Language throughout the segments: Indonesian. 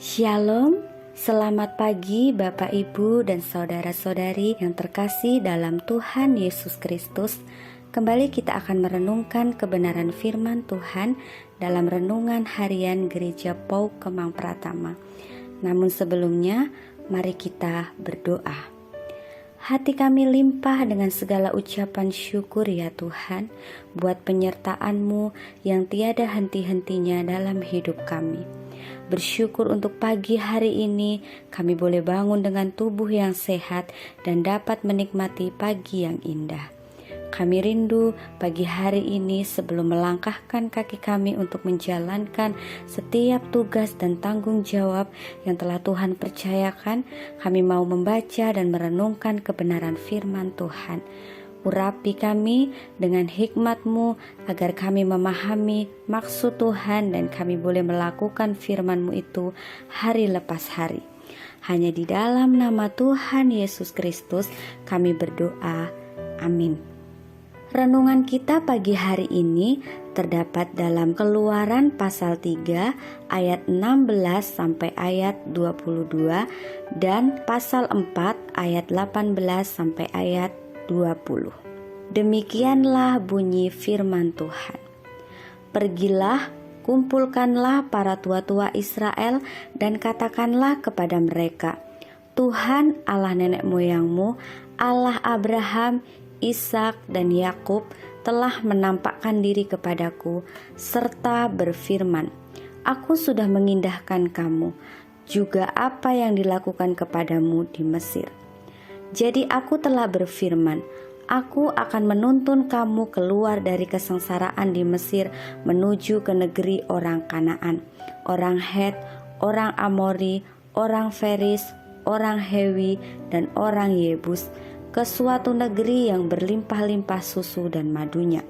Shalom, selamat pagi Bapak Ibu dan saudara-saudari yang terkasih dalam Tuhan Yesus Kristus. Kembali kita akan merenungkan kebenaran firman Tuhan dalam renungan harian Gereja Pau Kemang Pratama. Namun sebelumnya, mari kita berdoa. Hati kami limpah dengan segala ucapan syukur ya Tuhan, buat penyertaan-Mu yang tiada henti-hentinya dalam hidup kami. Bersyukur untuk pagi hari ini kami boleh bangun dengan tubuh yang sehat dan dapat menikmati pagi yang indah. Kami rindu pagi hari ini sebelum melangkahkan kaki kami untuk menjalankan setiap tugas dan tanggung jawab yang telah Tuhan percayakan, kami mau membaca dan merenungkan kebenaran firman Tuhan. Urapi kami dengan hikmat-Mu agar kami memahami maksud Tuhan dan kami boleh melakukan firman-Mu itu hari lepas hari. Hanya di dalam nama Tuhan Yesus Kristus kami berdoa. Amin. Renungan kita pagi hari ini terdapat dalam Keluaran pasal 3 ayat 16 sampai ayat 22 dan pasal 4 ayat 18 sampai ayat 20. Demikianlah bunyi firman Tuhan. Pergilah, kumpulkanlah para tua-tua Israel dan katakanlah kepada mereka, Tuhan Allah nenek moyangmu, Allah Abraham, Ishak dan Yakub telah menampakkan diri kepadaku serta berfirman, Aku sudah mengindahkan kamu, juga apa yang dilakukan kepadamu di Mesir. Jadi aku telah berfirman, Aku akan menuntun kamu keluar dari kesengsaraan di Mesir menuju ke negeri orang Kanaan, orang Het, orang Amori, orang Feris, orang Hewi, dan orang Yebus, ke suatu negeri yang berlimpah-limpah susu dan madunya.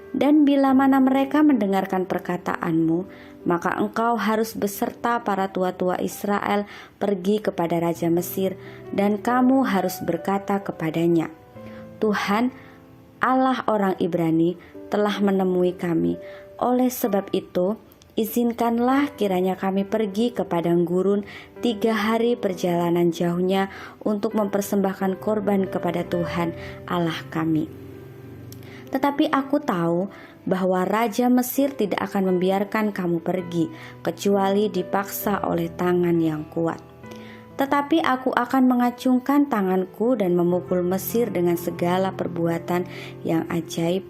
Dan bila mana mereka mendengarkan perkataanmu, maka engkau harus beserta para tua-tua Israel pergi kepada Raja Mesir, dan kamu harus berkata kepadanya, Tuhan, Allah orang Ibrani telah menemui kami. Oleh sebab itu, izinkanlah kiranya kami pergi ke padang gurun 3 hari perjalanan jauhnya untuk mempersembahkan korban kepada Tuhan Allah kami. Tetapi aku tahu bahwa Raja Mesir tidak akan membiarkan kamu pergi, kecuali dipaksa oleh tangan yang kuat. Tetapi aku akan mengacungkan tanganku dan memukul Mesir dengan segala perbuatan yang ajaib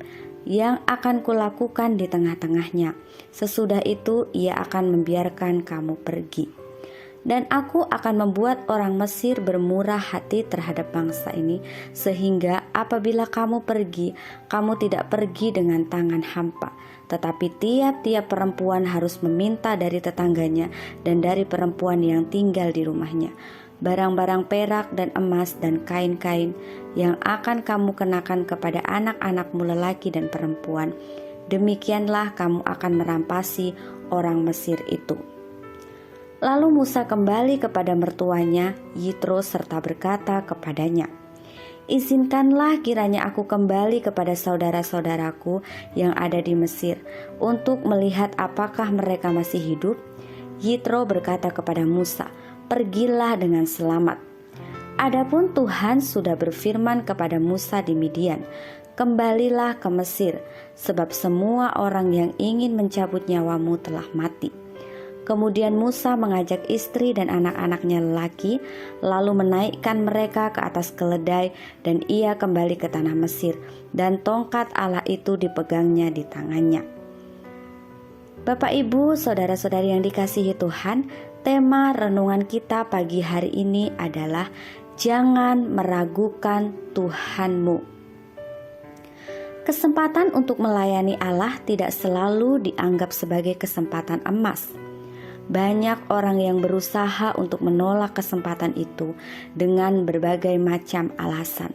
yang akan kulakukan di tengah-tengahnya. Sesudah itu ia akan membiarkan kamu pergi. Dan aku akan membuat orang Mesir bermurah hati terhadap bangsa ini, sehingga apabila kamu pergi, kamu tidak pergi dengan tangan hampa. Tetapi tiap-tiap perempuan harus meminta dari tetangganya dan dari perempuan yang tinggal di rumahnya barang-barang perak dan emas dan kain-kain yang akan kamu kenakan kepada anak-anakmu lelaki dan perempuan. Demikianlah kamu akan merampasi orang Mesir itu. Lalu Musa kembali kepada mertuanya, Yitro, serta berkata kepadanya, Izinkanlah kiranya aku kembali kepada saudara-saudaraku yang ada di Mesir untuk melihat apakah mereka masih hidup. Yitro berkata kepada Musa, Pergilah dengan selamat. Adapun Tuhan sudah berfirman kepada Musa di Midian, Kembalilah ke Mesir, sebab semua orang yang ingin mencabut nyawamu telah mati. Kemudian Musa mengajak istri dan anak-anaknya lelaki, lalu menaikkan mereka ke atas keledai, dan ia kembali ke tanah Mesir, dan tongkat Allah itu dipegangnya di tangannya. Bapak, Ibu, saudara-saudari yang dikasihi Tuhan, tema renungan kita pagi hari ini adalah jangan meragukan Tuhanmu. Kesempatan untuk melayani Allah tidak selalu dianggap sebagai kesempatan emas. Banyak orang yang berusaha untuk menolak kesempatan itu dengan berbagai macam alasan.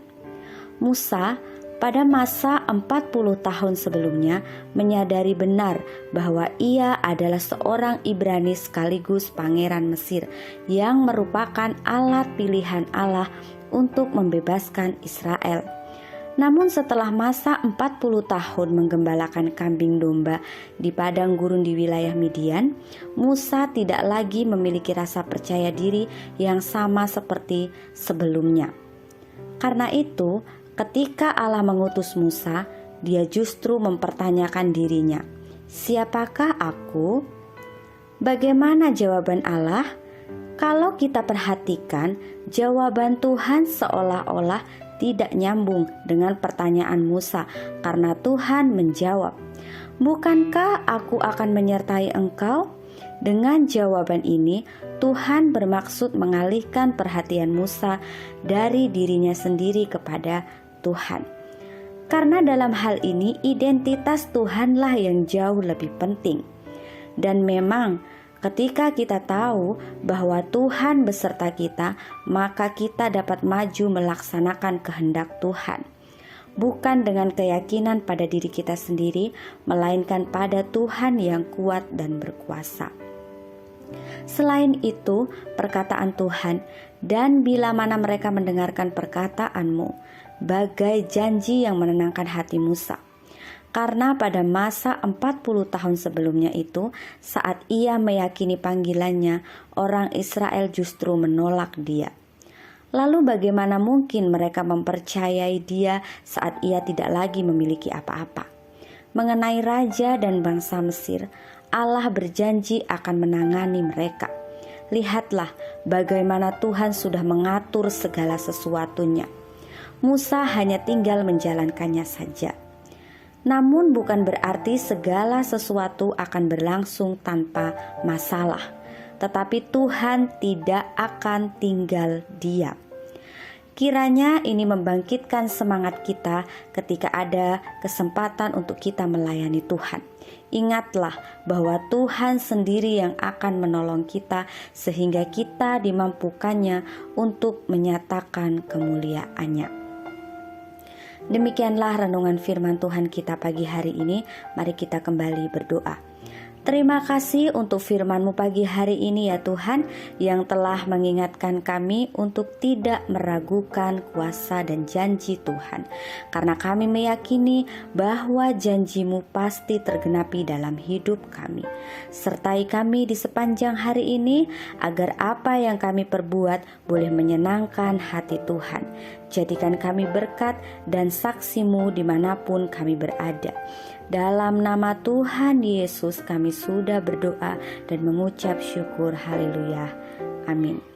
Musa pada masa 40 tahun sebelumnya menyadari benar bahwa ia adalah seorang Ibrani sekaligus pangeran Mesir yang merupakan alat pilihan Allah untuk membebaskan Israel. Namun setelah masa 40 tahun menggembalakan kambing domba di padang gurun di wilayah Midian, Musa tidak lagi memiliki rasa percaya diri yang sama seperti sebelumnya. Karena itu, ketika Allah mengutus Musa, dia justru mempertanyakan dirinya, "Siapakah aku?" Bagaimana jawaban Allah? Kalau kita perhatikan, jawaban Tuhan seolah-olah tidak nyambung dengan pertanyaan Musa, karena Tuhan menjawab, "Bukankah aku akan menyertai engkau?" Dengan jawaban ini, Tuhan bermaksud mengalihkan perhatian Musa dari dirinya sendiri kepada Tuhan. Karena dalam hal ini, identitas Tuhanlah yang jauh lebih penting. Dan memang ketika kita tahu bahwa Tuhan beserta kita, maka kita dapat maju melaksanakan kehendak Tuhan. Bukan dengan keyakinan pada diri kita sendiri, melainkan pada Tuhan yang kuat dan berkuasa. Selain itu, perkataan Tuhan, "Dan bila mana mereka mendengarkan perkataanmu," bagai janji yang menenangkan hati Musa. Karena pada masa 40 tahun sebelumnya itu, saat ia meyakini panggilannya, orang Israel justru menolak dia. Lalu bagaimana mungkin mereka mempercayai dia saat ia tidak lagi memiliki apa-apa? Mengenai raja dan bangsa Mesir, Allah berjanji akan menangani mereka. Lihatlah bagaimana Tuhan sudah mengatur segala sesuatunya. Musa hanya tinggal menjalankannya saja. Namun bukan berarti segala sesuatu akan berlangsung tanpa masalah, tetapi Tuhan tidak akan tinggal diam. Kiranya ini membangkitkan semangat kita ketika ada kesempatan untuk kita melayani Tuhan. Ingatlah bahwa Tuhan sendiri yang akan menolong kita sehingga kita dimampukannya untuk menyatakan kemuliaan-Nya. Demikianlah renungan firman Tuhan kita pagi hari ini. Mari kita kembali berdoa. Terima kasih untuk firman-Mu pagi hari ini ya Tuhan, yang telah mengingatkan kami untuk tidak meragukan kuasa dan janji Tuhan. Karena kami meyakini bahwa janji-Mu pasti tergenapi dalam hidup kami. Sertai kami di sepanjang hari ini, agar apa yang kami perbuat boleh menyenangkan hati Tuhan. Jadikan kami berkat dan saksi-Mu dimanapun kami berada. Dalam nama Tuhan Yesus kami sudah berdoa dan mengucap syukur. Haleluya. Amin.